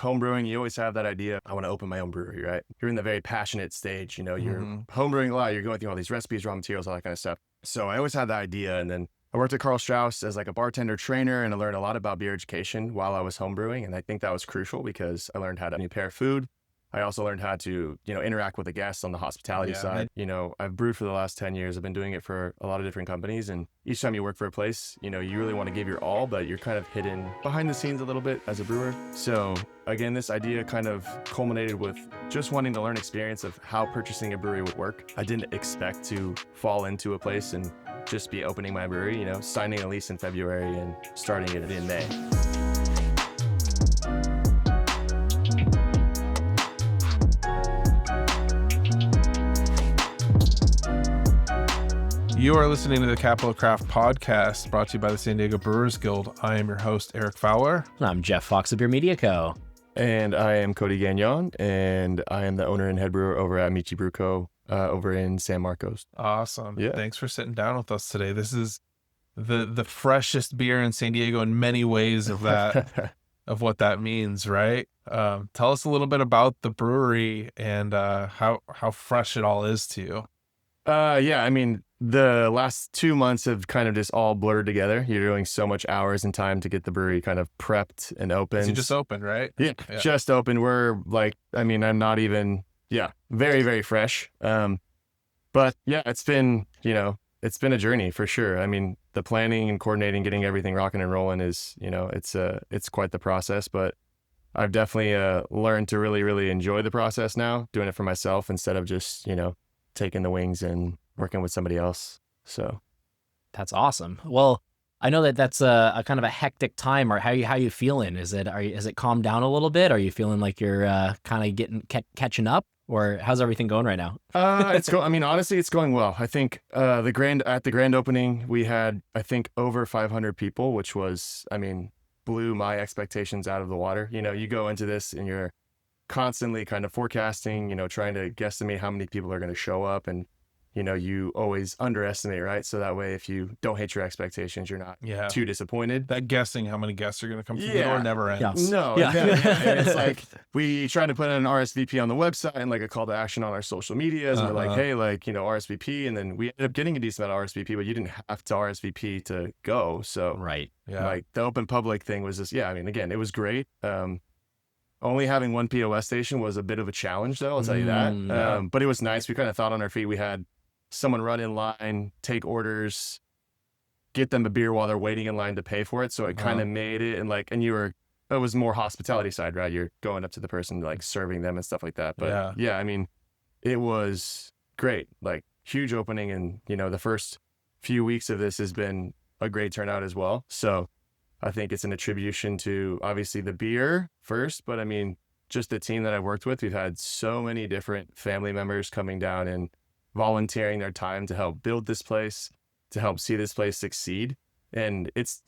home brewing, you always have that idea, I want to open my own brewery, right? You're in the very passionate stage, you're home brewing a lot, you're going through all these recipes, raw materials, all that kind of stuff. So I always had the idea. And then I worked at Carl Strauss as like a bartender trainer, and I learned a lot about beer education while I was home brewing. And I think that was crucial because I learned how to prepare food. I also learned how to, interact with the guests on the hospitality side. I've brewed for the last 10 years. I've been doing it for a lot of different companies. And each time you work for a place, you really want to give your all, but you're kind of hidden behind the scenes a little bit as a brewer. So again, this idea kind of culminated with just wanting to learn experience of how purchasing a brewery would work. I didn't expect to fall into a place and just be opening my brewery, signing a lease in February and starting it in May. You are listening to the Capital Craft Podcast, brought to you by the San Diego Brewers Guild. I am your host, Eric Fowler. I'm Jeff Fox of Brewer Co. And I am Cody Gagnon, and I am the owner and head brewer over at Michi Brew Co. Over in San Marcos. Awesome. Yeah. Thanks for sitting down with us today. This is the freshest beer in San Diego in many ways of that, of what that means, right? Tell us a little bit about the brewery and how fresh it all is to you. The last 2 months have kind of just all blurred together. You're doing so much hours and time to get the brewery kind of prepped and open. You just opened, right? Yeah, just open. We're I'm not even, very, very fresh. But yeah, it's been a journey for sure. The planning and coordinating, getting everything rocking and rolling is, it's quite the process, but I've definitely learned to really, really enjoy the process now, doing it for myself instead of just, taking the wings and working with somebody else. So that's awesome. Well, I know that's a kind of a hectic time. Or how you feeling? Is it calmed down a little bit? Are you feeling like you're kind of catching up, or how's everything going right now? Honestly, it's going well. I think at the grand opening we had over 500 people, which was blew my expectations out of the water. You go into this and you're constantly kind of forecasting, trying to guesstimate how many people are going to show up, and you always underestimate, right? So that way, if you don't hit your expectations, you're not too disappointed. That guessing how many guests are going to come through the door never ends. Yes. No. Yeah. And it's like, we try to put an RSVP on the website and like a call to action on our social medias. And we're like, hey, RSVP. And then we ended up getting a decent amount of RSVP, but you didn't have to RSVP to go. So right. Yeah. The open public thing was just, again, it was great. Only having one POS station was a bit of a challenge, though, I'll tell you that. But it was nice. We kind of thought on our feet. We had someone run in line, take orders, get them a beer while they're waiting in line to pay for it. So it kind of made it, it was more hospitality side, right? You're going up to the person, serving them and stuff like that. But it was great, huge opening. And, the first few weeks of this has been a great turnout as well. So I think it's an attribution to obviously the beer first, but just the team that I've worked with. We've had so many different family members coming down and volunteering their time to help build this place, to help see this place succeed. And it's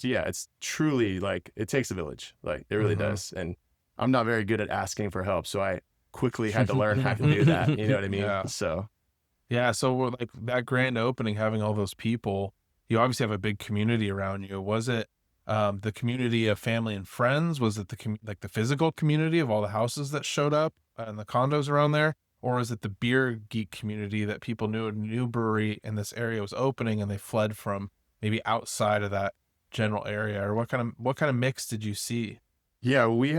truly it takes a village. It really does. And I'm not very good at asking for help. So I quickly had to learn how to do that. You know what I mean? Yeah. So that grand opening, having all those people, you obviously have a big community around you. Was it the community of family and friends? Was it the physical community of all the houses that showed up and the condos around there? Or is it the beer geek community that people knew a new brewery in this area was opening and they fled from maybe outside of that general area? Or what kind of mix did you see? Yeah, we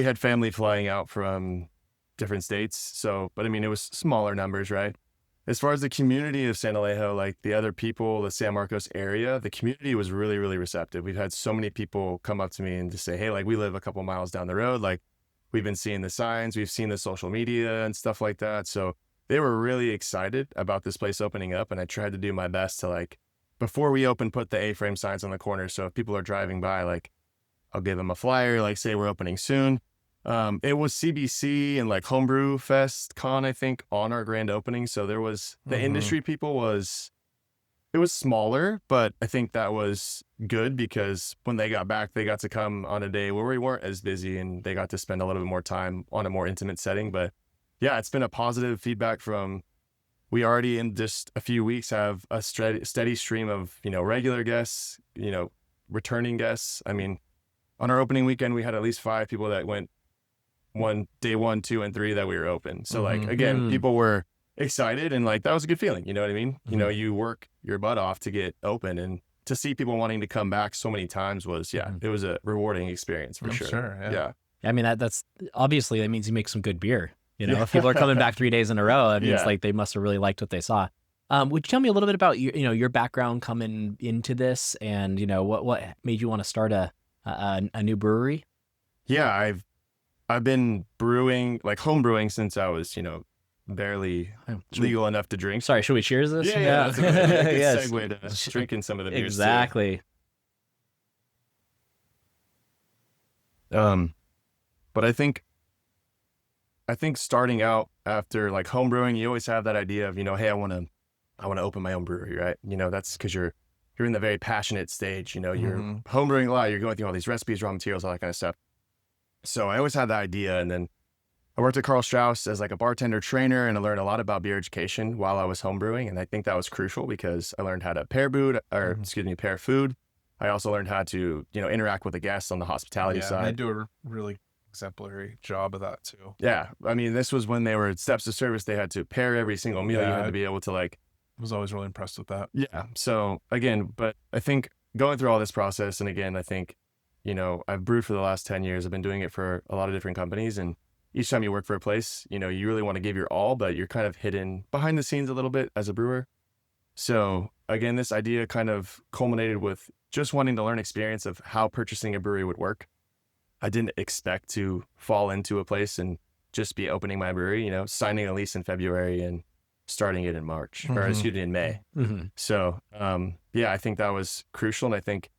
had family flying out from different states. So, but it was smaller numbers, right? As far as the community of San Alejo, the other people, the San Marcos area, the community was really, really receptive. We've had so many people come up to me and just say, hey, we live a couple miles down the road. We've been seeing the signs, we've seen the social media and stuff like that. So they were really excited about this place opening up. And I tried to do my best to before we open, put the A-frame signs on the corner. So if people are driving by, I'll give them a flyer, say we're opening soon. It was CBC and Homebrew Fest Con, I think, on our grand opening. So there was the industry people it was smaller, but I think that was good because when they got back, they got to come on a day where we weren't as busy and they got to spend a little bit more time on a more intimate setting. But yeah, it's been a positive feedback we already in just a few weeks have a steady stream of, regular guests, returning guests. On our opening weekend, we had at least 5 people that went day 1, 2, and 3 that we were open. So like, Mhm. again, people were excited and like, that was a good feeling. You know what I mean? You know, you work your butt off to get open, and to see people wanting to come back so many times was, it was a rewarding experience for I'm sure. sure, yeah. I mean, that's obviously that means you make some good beer. You know, if people are coming back 3 days in a row, it means like they must have really liked what they saw. Would you tell me a little bit about your background coming into this, and what made you want to start a new brewery? Yeah, I've been brewing, like home brewing, since I was, barely legal enough to drink. Sorry, should we cheers this? Yeah, that's a good Yes. segue to drinking some of the beers too. Exactly. But I think starting out after like home brewing, you always have that idea of, hey, I want to open my own brewery, right? That's because you're in the very passionate stage. You're home brewing a lot, you're going through all these recipes, raw materials, all that kind of stuff. So I always had that idea, and then I worked at Carl Strauss as like a bartender trainer, and I learned a lot about beer education while I was home brewing, and I think that was crucial because I learned how to pair food. I also learned how to, interact with the guests on the hospitality side. They do a really exemplary job of that too. Yeah. I mean, this was when they were steps of service. They had to pair every single meal. You had to be able to like. I was always really impressed with that. Yeah. So again, but I think going through all this process, and again, I think, I've brewed for the last 10 years. I've been doing it for a lot of different companies. And each time you work for a place, you really want to give your all, but you're kind of hidden behind the scenes a little bit as a brewer. So again, this idea kind of culminated with just wanting to learn experience of how purchasing a brewery would work. I didn't expect to fall into a place and just be opening my brewery, signing a lease in February and starting it in March, or excuse me, in May. So, I think that was crucial. And I think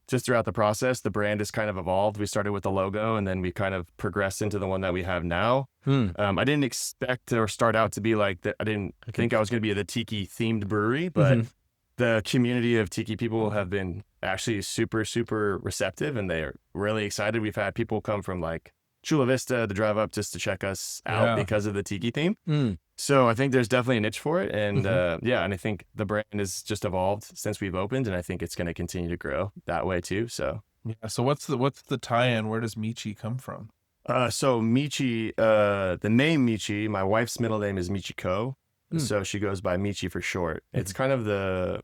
just throughout the process, the brand has kind of evolved. We started with the logo, and then we kind of progressed into the one that we have now. I didn't expect or start out to be like that. I didn't think I was going to be the tiki themed brewery, but the community of tiki people have been actually super, super receptive, and they're really excited. We've had people come from like Chula Vista to drive up just to check us out because of the tiki theme. So I think there's definitely a niche for it. And and I think the brand has just evolved since we've opened, and I think it's going to continue to grow that way too. So so what's the tie-in? Where does Michi come from? So Michi, the name Michi, my wife's middle name is Michi Co. So she goes by Michi for short. It's kind of the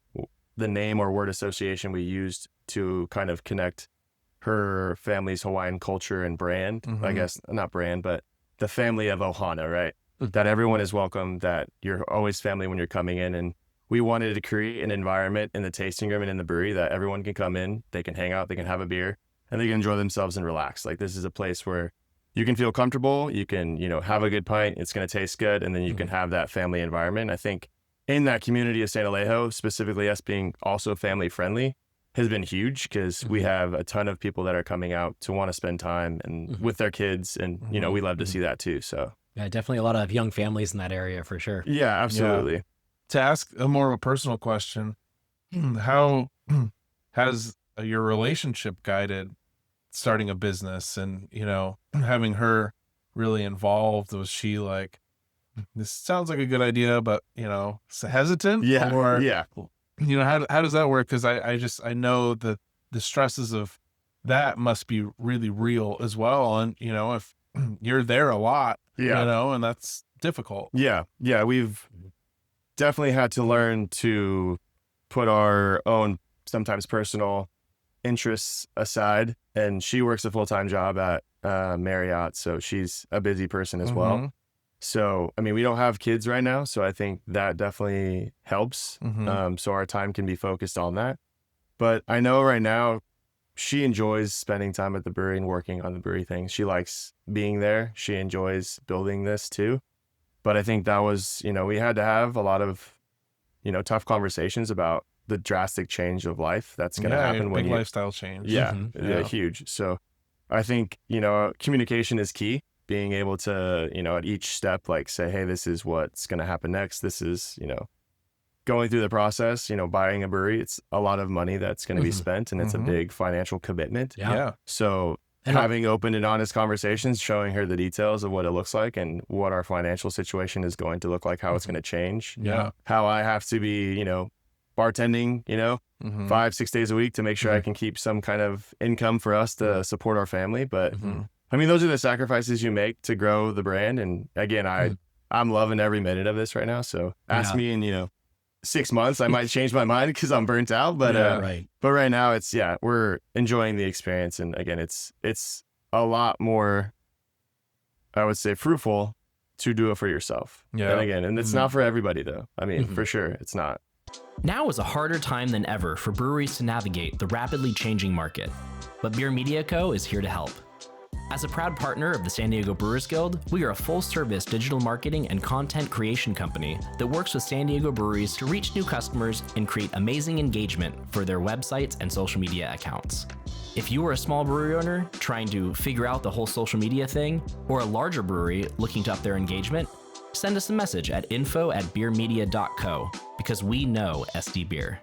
name or word association we used to kind of connect her family's Hawaiian culture and brand. I guess not brand, but the family of Ohana, right? That everyone is welcome, that you're always family when you're coming in. And we wanted to create an environment in the tasting room and in the brewery that everyone can come in, they can hang out, they can have a beer, and they can enjoy themselves and relax. Like, this is a place where you can feel comfortable, you can, have a good pint, it's going to taste good, and then you can have that family environment. I think in that community of San Alejo, specifically us being also family friendly, has been huge, because we have a ton of people that are coming out to want to spend time and with their kids, and we love to see that too. So yeah, definitely a lot of young families in that area for sure. Yeah, absolutely. Yeah. To ask a more of a personal question, how has your relationship guided starting a business, and having her really involved? Was she like, this sounds like a good idea, but hesitant? Or how does that work? Because I know that the stresses of that must be really real as well, and if you're there a lot, and that's difficult. Yeah, we've definitely had to learn to put our own sometimes personal interests aside. And she works a full-time job at Marriott, so she's a busy person as well. So, I mean, we don't have kids right now, so I think that definitely helps. So our time can be focused on that. But I know right now she enjoys spending time at the brewery and working on the brewery things. She likes being there. She enjoys building this too. But I think that was, we had to have a lot of, tough conversations about the drastic change of life that's going to happen when big lifestyle change. Yeah, huge. So I think, communication is key. Being able to, at each step, like say, hey, this is what's going to happen next. This is, going through the process, buying a brewery, it's a lot of money that's going to be spent, and it's a big financial commitment. So having open and honest conversations, showing her the details of what it looks like and what our financial situation is going to look like, how it's going to change, how I have to be, bartending, 5-6 days a week to make sure I can keep some kind of income for us to support our family. But I mean, those are the sacrifices you make to grow the brand. And again, I'm loving every minute of this right now. So ask me in, 6 months, I might change my mind because I'm burnt out. But Right. but right now we're enjoying the experience. And again, it's a lot more, I would say, fruitful to do it for yourself. Yeah. And again, and it's not for everybody though. I mean, for sure, it's not. Now is a harder time than ever for breweries to navigate the rapidly changing market, but Beer Media Co. is here to help. As a proud partner of the San Diego Brewers Guild, we are a full-service digital marketing and content creation company that works with San Diego breweries to reach new customers and create amazing engagement for their websites and social media accounts. If you are a small brewery owner trying to figure out the whole social media thing, or a larger brewery looking to up their engagement, send us a message at info@beermedia.co because we know SD Beer.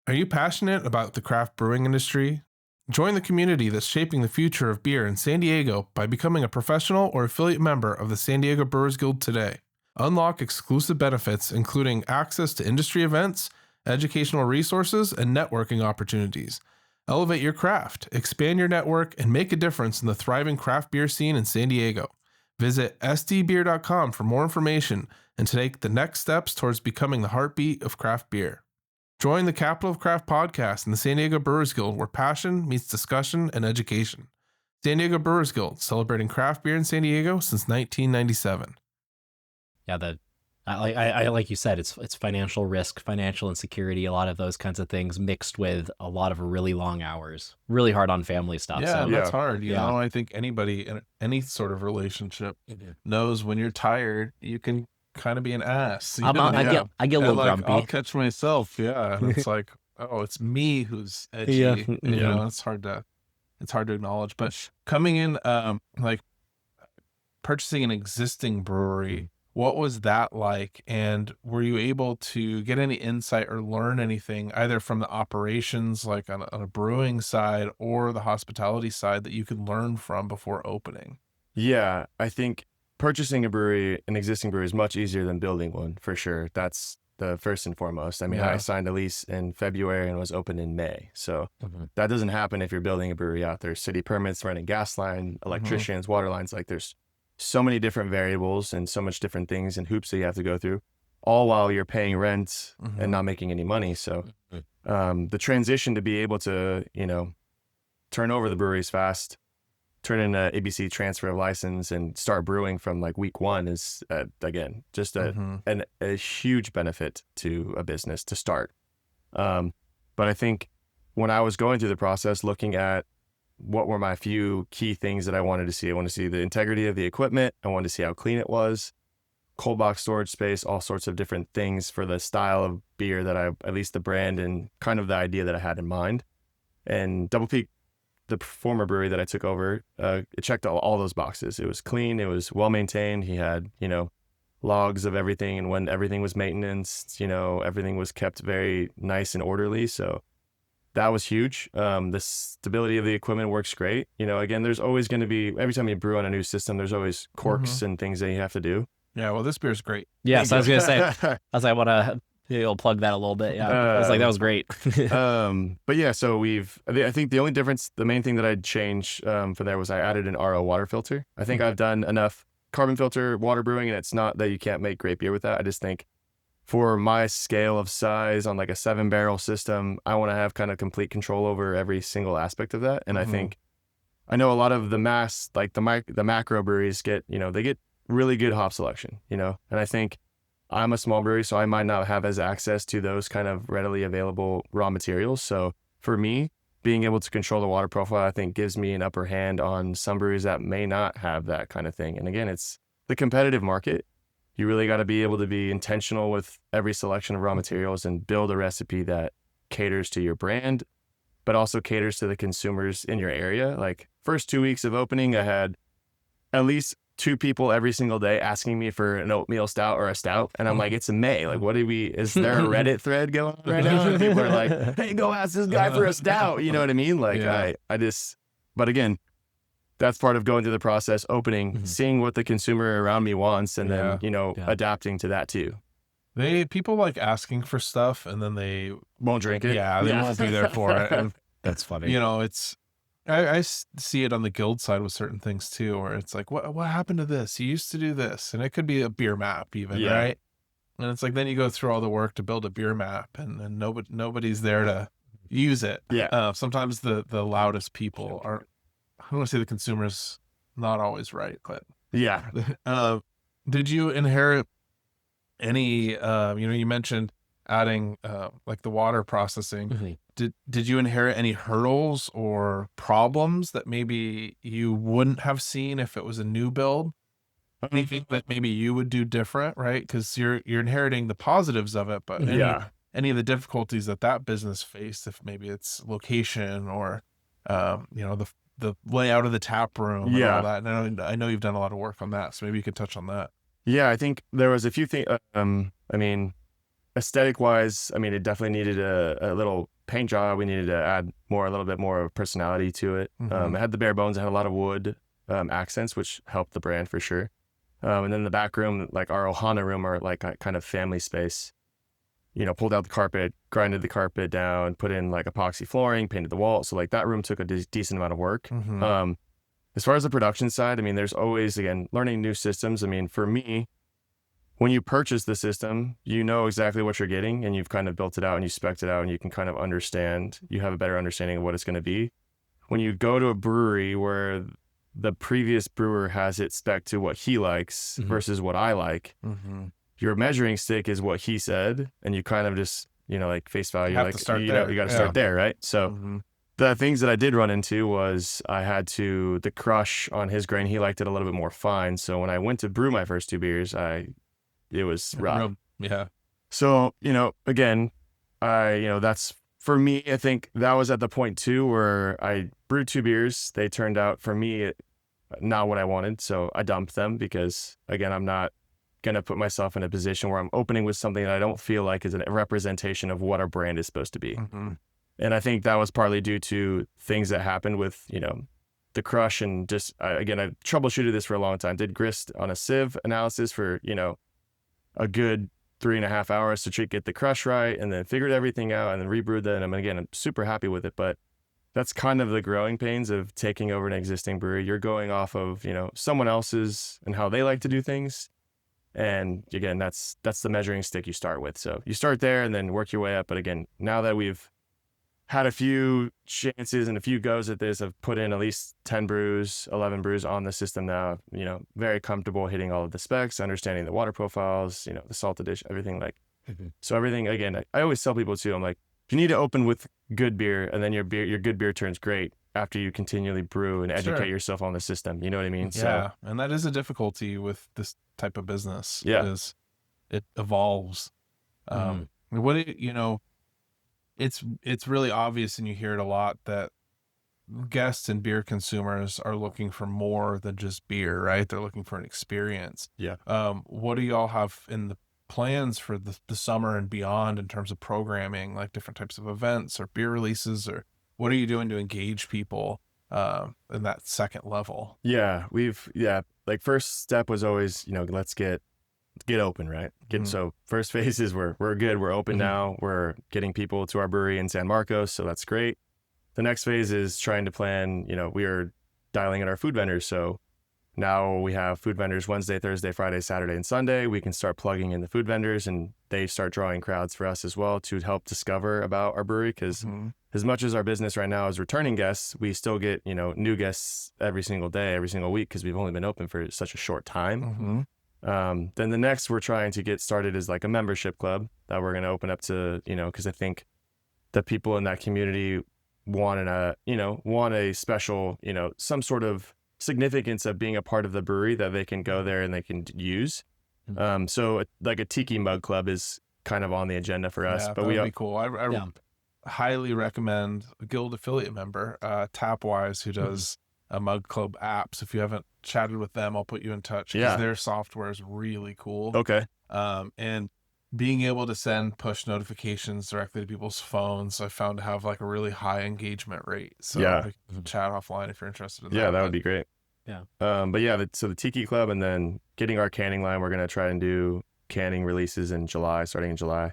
Are you passionate about the craft brewing industry? Join the community that's shaping the future of beer in San Diego by becoming a professional or affiliate member of the San Diego Brewers Guild today. Unlock exclusive benefits, including access to industry events, educational resources, and networking opportunities. Elevate your craft, expand your network, and make a difference in the thriving craft beer scene in San Diego. Visit sdbeer.com for more information and to take the next steps towards becoming the heartbeat of craft beer. Join the Capital of Craft podcast in the San Diego Brewers Guild, where passion meets discussion and education. San Diego Brewers Guild, celebrating craft beer in San Diego since 1997. Yeah, I like you said, it's financial risk, financial insecurity, a lot of those kinds of things mixed with a lot of really long hours, really hard on family stuff. Yeah, So that's hard. You Yeah. know, I think anybody in any sort of relationship knows when you're tired, you can kind of be an ass. You know? I get a And, little like, grumpy. I'll catch myself. Yeah. And it's like, oh, it's me who's edgy. Yeah. You Yeah. know, it's hard to acknowledge. But coming in, like purchasing an existing brewery, what was that like? And were you able to get any insight or learn anything either from the operations, like on a brewing side, or the hospitality side that you could learn from before opening? Yeah, I think purchasing an existing brewery is much easier than building one, for sure. That's the first and foremost. I mean, Yeah. I signed a lease in February and was open in May. So that doesn't happen if you're building a brewery out there. City permits, running gas line, electricians, water lines. Like there's so many different variables and so much different things and hoops that you have to go through, all while you're paying rent and not making any money. So the transition to be able to, turn over the breweries fast, turn in a ABC transfer of license and start brewing from like week one is, again, just a huge benefit to a business to start. But I think when I was going through the process, looking at what were my few key things that I wanted to see, I wanted to see the integrity of the equipment. I wanted to see how clean it was, cold box storage space, all sorts of different things for the style of beer that at least the brand and kind of the idea that I had in mind. And Double Peak, the former brewery that I took over, it checked all those boxes. It was clean. It was well maintained. He had, logs of everything, and when everything was maintenance, everything was kept very nice and orderly. So that was huge. The stability of the equipment works great. Again, there's always going to be, every time you brew on a new system, there's always quirks and things that you have to do. Yeah, well, this beer's great. Yeah, so I was gonna say, I want to plug that a little bit. Yeah, I was like, that was great. But yeah, so I think the only difference, the main thing that I'd change for there was I added an RO water filter. I think I've done enough carbon filter water brewing, and it's not that you can't make great beer with that. I just think for my scale of size on like a 7-barrel system, I want to have kind of complete control over every single aspect of that. And I think, I know a lot of the the macro breweries get really good hop selection, and I think I'm a small brewery, so I might not have as access to those kind of readily available raw materials. So for me, being able to control the water profile, I think gives me an upper hand on some breweries that may not have that kind of thing. And again, it's the competitive market. You really got to be able to be intentional with every selection of raw materials and build a recipe that caters to your brand, but also caters to the consumers in your area. Like first 2 weeks of opening, I had at least 2 people every single day asking me for an oatmeal stout or a stout. And I'm like, it's May. Like, is there a Reddit thread going on right now? And people are like, hey, go ask this guy for a stout. You know what I mean? Like, Yeah. But again, that's part of going through the process, opening, seeing what the consumer around me wants, and then, adapting to that too. People like asking for stuff and then they Won't drink it. Yeah, they won't be there for it. And That's funny. it's see it on the guild side with certain things too, where it's like, what happened to this? You used to do this, and it could be a beer map even, Yeah. right? And it's like then you go through all the work to build a beer map, and nobody's there to use it. Yeah. Sometimes the loudest people are, I don't want to say the consumer's not always right, but Yeah. did you inherit any? You mentioned adding like the water processing. Mm-hmm. Did you inherit any hurdles or problems that maybe you wouldn't have seen if it was a new build? Anything that maybe you would do different, right? Because you're inheriting the positives of it, but any of the difficulties that business faced, if maybe it's location or the layout of the tap room and all that. And I know you've done a lot of work on that, so maybe you could touch on that. Yeah, I think there was a few things. I mean, aesthetic wise, I mean, it definitely needed a little paint job. We needed to add a little bit more personality to it. Mhm. It had the bare bones. It had a lot of wood accents, which helped the brand for sure. And then the back room, like our Ohana room, or like a kind of family space, pulled out the carpet, grinded the carpet down, put in like epoxy flooring, painted the wall. So like that room took a decent amount of work. Mhm. As far as the production side, I mean, there's always, again, learning new systems. I mean, for me, when you purchase the system, you know exactly what you're getting, and you've kind of built it out and you spec'd it out, and you can kind of understand, you have a better understanding of what it's going to be. When you go to a brewery where the previous brewer has it spec'd to what he likes versus what I like, your measuring stick is what he said, and you kind of just, like face value, You have like to start you there. got to start there, right? So the things that I did run into was I had the crush on his grain, he liked it a little bit more fine. So when I went to brew my first 2 beers, it was rough. Yeah. So, again, that's for me. I think that was at the point too where I brewed 2 beers. They turned out for me not what I wanted. So I dumped them because, again, I'm not going to put myself in a position where I'm opening with something that I don't feel like is a representation of what our brand is supposed to be. And I think that was partly due to things that happened with, the crush, and just, again, I troubleshooted this for a long time, did grist on a sieve analysis for, a good 3.5 hours to get the crush right, and then figured everything out and then rebrewed that. And I'm super happy with it, but that's kind of the growing pains of taking over an existing brewery. You're going off of, someone else's and how they like to do things. And again, that's the measuring stick you start with. So you start there and then work your way up. But again, now that we've had a few chances and a few goes at this, I've put in at least 10 brews, 11 brews on the system now, very comfortable hitting all of the specs, understanding the water profiles, the salt addition, everything so everything, again, I always tell people too, I'm like, you need to open with good beer, and then your good beer turns great after you continually brew and educate yourself on the system. You know what I mean? Yeah. And that is a difficulty with this type of business. Yeah. Is it evolves. It's really obvious, and you hear it a lot, that guests and beer consumers are looking for more than just beer, right? They're looking for an experience. Yeah. What do y'all have in the plans for the summer and beyond in terms of programming, like different types of events or beer releases, or what are you doing to engage people in that second level? Yeah, like first step was always, let's get open, right? So first phase is we're good, we're open now, we're getting people to our brewery in San Marcos, so that's great. The next phase is trying to plan, we are dialing in our food vendors. So now we have food vendors Wednesday, Thursday, Friday, Saturday, and Sunday. We can start plugging in the food vendors, and they start drawing crowds for us as well to help discover about our brewery. Because as much as our business right now is returning guests, we still get, new guests every single day, every single week, because we've only been open for such a short time. Then the next we're trying to get started is like a membership club that we're going to open up to, because I think the people in that community want a special, some sort of significance of being a part of the brewery that they can go there and they can use. So like a tiki mug club is kind of on the agenda for us. Yeah, but that would be cool. I highly recommend a Guild affiliate member, Tapwise, who does a mug club app. So if you haven't chatted with them, I'll put you in touch, because their software is really cool. Okay. And being able to send push notifications directly to people's phones, I found to have like a really high engagement rate. So we can chat offline if you're interested in that. Yeah, that would be great. Yeah. So the Tiki Club, and then getting our canning line, we're going to try and do canning releases starting in July.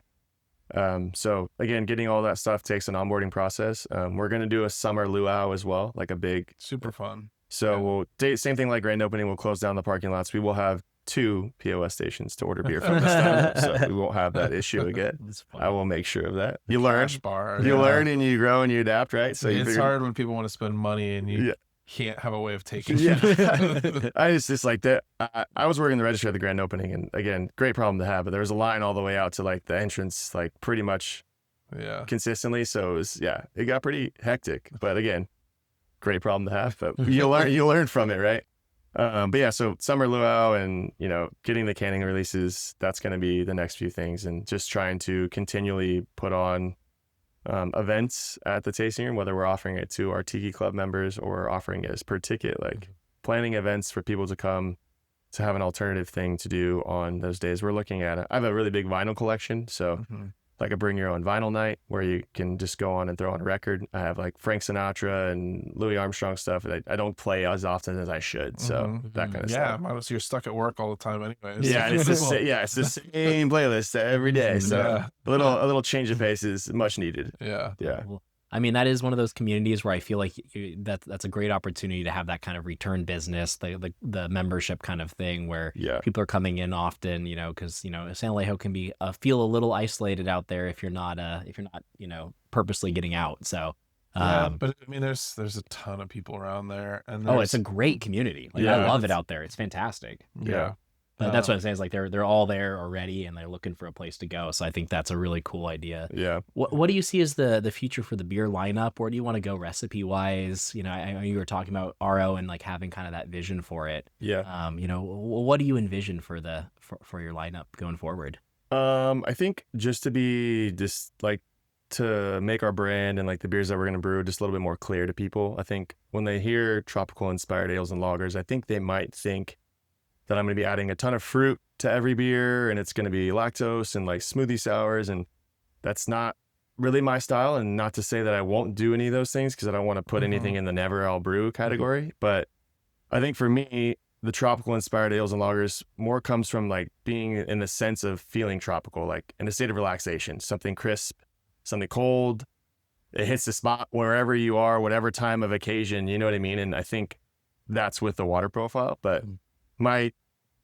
So again, getting all that stuff takes an onboarding process. We're going to do a summer luau as well, like a big. Super fun. So Yeah. we'll same thing like grand opening. We'll close down the parking lots. We will have 2 POS stations to order beer from this time, so we won't have that issue again. I will make sure of that. You learn, Cash bar. you learn, and you grow and you adapt, right? So it's hard when people want to spend money and you can't have a way of taking Yeah. it. I just like that. I was working the register at the grand opening, and again, great problem to have, but there was a line all the way out to like the entrance, like pretty much consistently. So it was, it got pretty hectic, but again, great problem to have, but you learn from it, right? But yeah, so summer luau and, getting the canning releases, that's going to be the next few things, and just trying to continually put on events at the tasting room, whether we're offering it to our Tiki Club members or offering it as per ticket, like planning events for people to come to have an alternative thing to do on those days. We're looking at it. I have a really big vinyl collection, so like a bring your own vinyl night where you can just go on and throw on a record. I have like Frank Sinatra and Louis Armstrong stuff that I don't play as often as I should. So that kind of stuff. Yeah, you're stuck at work all the time anyways. Yeah, it's the same playlist every day. So a little change of pace is much needed. Yeah. Well, I mean, that is one of those communities where I feel like that's a great opportunity to have that kind of return business, the membership kind of thing where people are coming in often, because San Alejo can be feel a little isolated out there if you're not purposely getting out. So but I mean, there's a ton of people around there, and it's a great community. Like, I love it out there. It's fantastic. Yeah. But that's what I'm saying is like they're all there already and they're looking for a place to go. So I think that's a really cool idea. Yeah. What do you see as the future for the beer lineup? Where do you want to go recipe wise? I know you were talking about RO and like having kind of that vision for it. Yeah. What do you envision for your lineup going forward? I think just to make our brand and like the beers that we're going to brew just a little bit more clear to people. I think when they hear tropical inspired ales and lagers, I think they might think that I'm going to be adding a ton of fruit to every beer and it's going to be lactose and like smoothie sours. And that's not really my style. And not to say that I won't do any of those things because I don't want to put anything in the never I'll brew category. But I think for me, the tropical inspired ales and lagers more comes from like being in the sense of feeling tropical, like in a state of relaxation, something crisp, something cold. It hits the spot wherever you are, whatever time of occasion, you know what I mean? And I think that's with the water profile. But my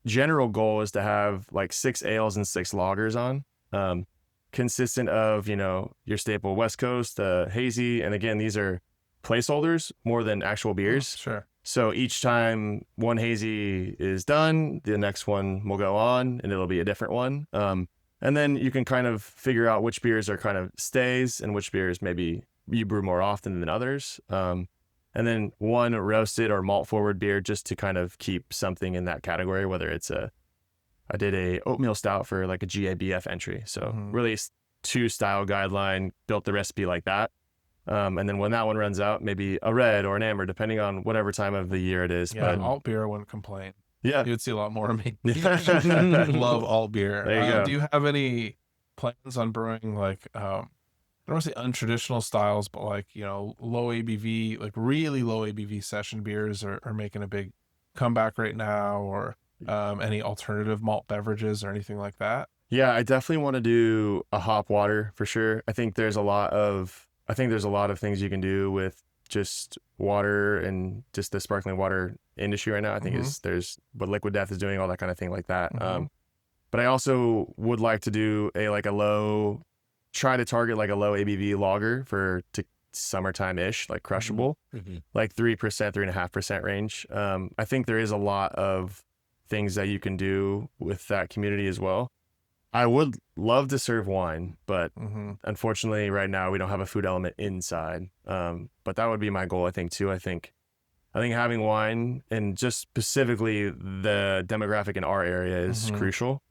general goal is to have like 6 ales and 6 lagers on, consistent of, your staple West Coast, hazy. And again, these are placeholders more than actual beers. Sure. So each time one hazy is done, the next one will go on and it'll be a different one. And then you can kind of figure out which beers are kind of stays and which beers maybe you brew more often than others. And then one roasted or malt forward beer just to kind of keep something in that category, whether it's I did a oatmeal stout for like a GABF entry. So really 2 style guideline, built the recipe like that. And then when that one runs out, maybe a red or an amber, depending on whatever time of the year it is. Yeah, But alt beer, I wouldn't complain. yeah, You would see a lot more of me. I love alt beer. There you go. Do you have any plans on brewing like, I don't want to say untraditional styles, but like, low ABV, like really low ABV session beers are making a big comeback right now, or any alternative malt beverages or anything like that? Yeah, I definitely want to do a hop water for sure. I think there's a lot of things you can do with just water and just the sparkling water industry right now. I think there's what Liquid Death is doing, all that kind of thing like that. But I also would like to do try to target like a low ABV lager to summertime-ish, like crushable, like 3%, 3.5% range. I think there is a lot of things that you can do with that community as well. I would love to serve wine, but unfortunately right now we don't have a food element inside. But that would be my goal, I think, too. I think having wine and just specifically the demographic in our area is crucial.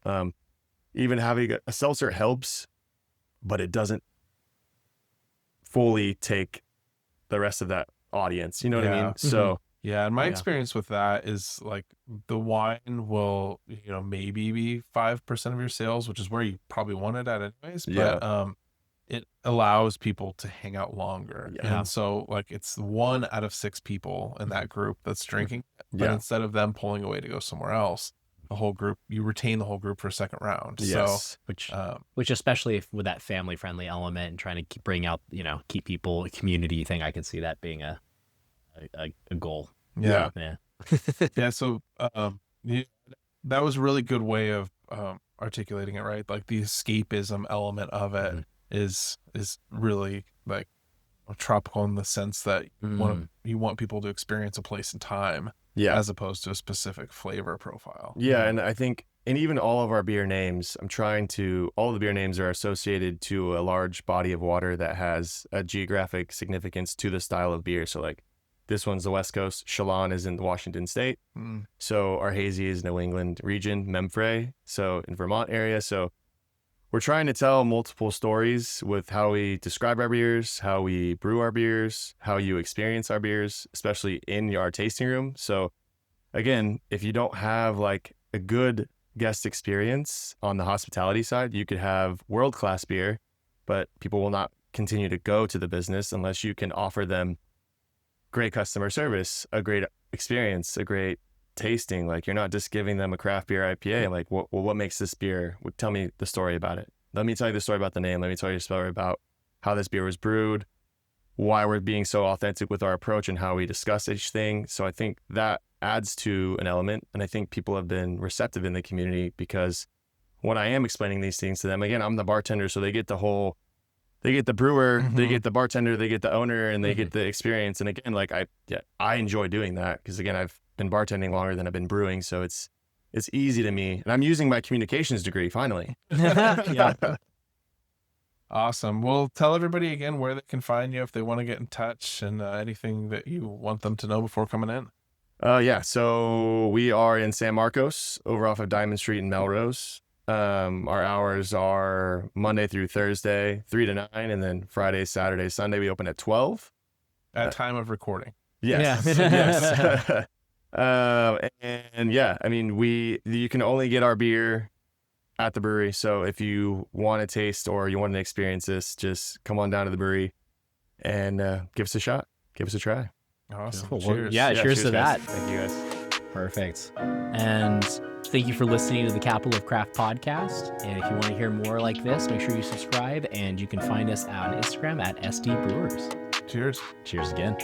Even having a seltzer helps, but it doesn't fully take the rest of that audience. You know what I mean? So yeah, and my experience with that is like the wine will, maybe be 5% of your sales, which is where you probably want it at anyways. But it allows people to hang out longer. Yeah. And so like it's 1 out of 6 people in that group that's drinking, but instead of them pulling away to go somewhere else, the whole group. You retain the whole group for a second round. Yes. So, Which especially if with that family friendly element and trying to bring out, keep people a community thing, I can see that being a goal. yeah. Yeah. Yeah. So, yeah, that was a really good way of articulating it, right? Like the escapism element of it Mhm. is really like tropical in the sense that you want people to experience a place and time Yeah. as opposed to a specific flavor profile. Yeah, and I think, and even all of our beer names, all the beer names are associated to a large body of water that has a geographic significance to the style of beer. So like this one's the West Coast, Chelan is in Washington State. Mm. So our hazy is New England region, Memphre, so in Vermont area. So we're trying to tell multiple stories with how we describe our beers, how we brew our beers, how you experience our beers, especially in our tasting room. So again, if you don't have like a good guest experience on the hospitality side, you could have world-class beer, but people will not continue to go to the business unless you can offer them great customer service, a great experience, a great tasting. Like you're not just giving them a craft beer IPA. Like, what makes this beer? Tell me the story about it. Let me tell you the story about the name. Let me tell you the story about how this beer was brewed, why we're being so authentic with our approach and how we discuss each thing. So I think that adds to an element. And I think people have been receptive in the community because when I am explaining these things to them, again, I'm the bartender. So they get the brewer, they get the bartender, they get the owner, and they get the experience. And again, like I enjoy doing that because again, I've been bartending longer than I've been brewing. So it's easy to me. And I'm using my communications degree finally. Yeah. Awesome. Well, tell everybody again where they can find you if they want to get in touch and anything that you want them to know before coming in. Yeah. So we are in San Marcos over off of Diamond Street in Melrose. Our hours are Monday through Thursday, 3 to 9, and then Friday, Saturday, Sunday, we open at 12. At time of recording. Yes. Yeah. Yes. And yeah, I mean, you can only get our beer at the brewery. So if you want to taste or you want to experience this, just come on down to the brewery and give us a shot. Give us a try. Awesome. Cool. Cheers. Yeah, cheers to guys. that. Thank you guys. Perfect. And thank you for listening to the Capital of Craft podcast. And if you want to hear more like this, make sure you subscribe. And you can find us on Instagram at SD Brewers. Cheers. Cheers again.